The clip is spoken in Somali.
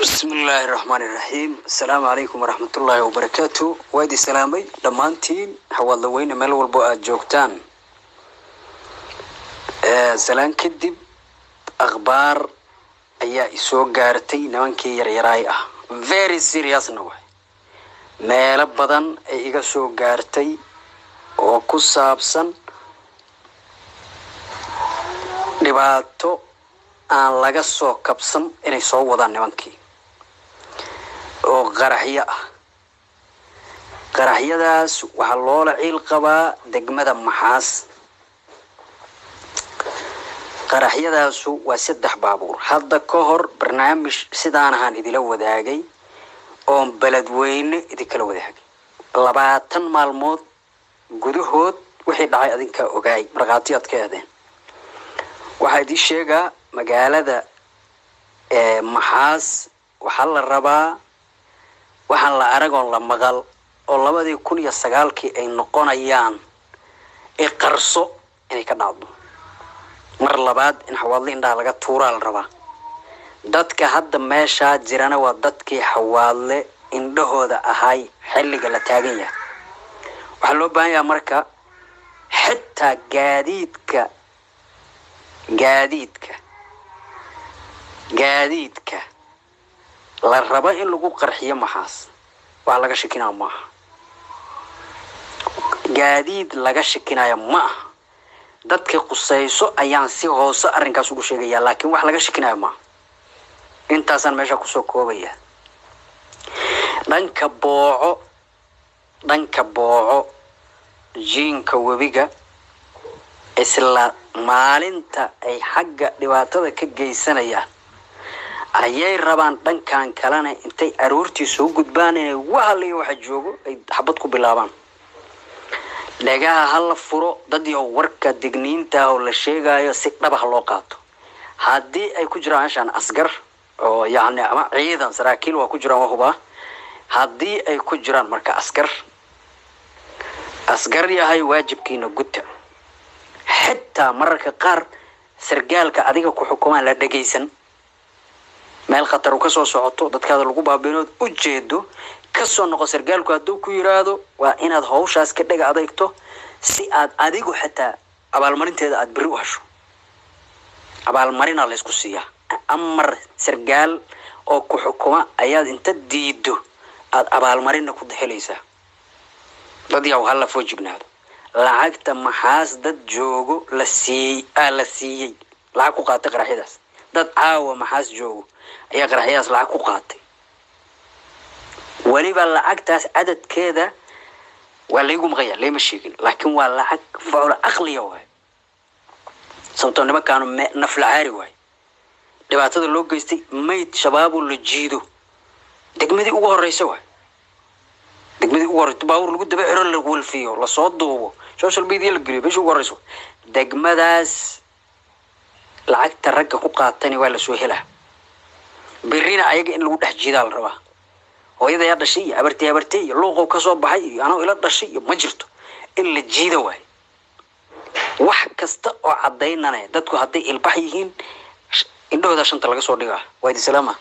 بسم الله الرحمن الرحيم. السلام عليكم ورحمة الله وبركاته. وادي سلامي دمانتين حوالي وين مال والبؤات جوكتان. سلام كدب أخبار أيا إسوق جارتي نوانكي يراي very serious نوع مال بدن إيجا سوق جارتي وكسابسن dhibaato aan laga soo kabsan inay soo wadaan nimankii oo qaraxyadaas waxa loola ciil qabaa degmada Maxaas. qaraxyadaas waa 3 baabuur hadda ka hor barnaamij sidaan ahaan idila wadaagay oo beledweyne idikala wadaagay 20 maalmood gudahood wixii dhacay adinka ogaay marqaatiyad ka aadeen waxa idin sheega magaalada Maxaas waxa la rabaa waxaan la aragoon la maqal oo 2009 ay noqonayaan qarso inay ka dhacdo mar labaad in xawaadle indhaha laga tuuraa la rabaa. dadka hadda meesha jirana waa dadkii xawaadle indhahooda ahay xilliga la taagan yahay. waxa loo baahan yahay marka xitaa gaadiidka la raba in lagu qarxiyo Maxaas waa laga shakinaa maaha. gaadiid laga shakinaya maaha. dadka qusayso ayaan si hoose arrinkaas ugu sheegaya laakiin wax laga shakinaya maaha. intaasan meesha ku soo koobaya. dhanka booco jiinka webiga isla maalinta ay xagga dhibaatada ka geysanayaan ayay rabaan dhankan kalena intay aroortii soo gudbaan inay waxa joogo ay xabad ku bilaabaan. dhagaha hal furo dadii oo warka digniinta oo la sheegayo si dhab ah loo qaato. haddii ay ku jiraan shan asgar oo yaani ama ciidan saraakiil waa ku jiraan wahuba haddii ay ku jiraan marka asgar yahay waajibkiina gudta. حتى مرة قار سرقال كأديك كحكومة لا دقيسن مال خطر وكسو صعطو دت كذا لقوبها بينود وجدوا كسو نقص سرقال كادو كيرادو وإن هذا هوش عسكر دقة أديكتو سياد أديكو حتى أبال مرين تهدا أدبروهشو أبال مرين على إسكوسية أمر سرقال أو كحكومة أياد أنت ديدو أبال مرين نكود حليسة بدي أو هلا فوجبنا هذا lacagta Maxaas dad joogo la siiyay lacag ku qaatay qaraxyadaas. dad caawa Maxaas joogo ayaa qaraxyadaas lacag ku qaatay. waliba lacagtaas cadadkeeda waa lagu maqayaa leema sheegin laakiin waa lacag faul aqliya waay. sababtoo nimankaanu nafla caari waay. dhibaatada loo geystay mayd shabaab la jiido degmadii ugu horeysa waay. degmadii ugu horeysa baawur lagu daba xiro la walfiyo la soo duubo social media la geliyo bisha ugu horeysa degmadaas lacagta ragga ku qaatani waa la soo helaa. birina ayaga in lagu dhex jiidaa la rabaa. hooyada yaa dhashay abartay luuqo ka soo baxay anoo ila dhashay ma jirto in la jiido waay. wax kasta oo cadeynana dadku hadday ilbax yihiin indhahooda shanta laga soo dhigaa. waa salaama.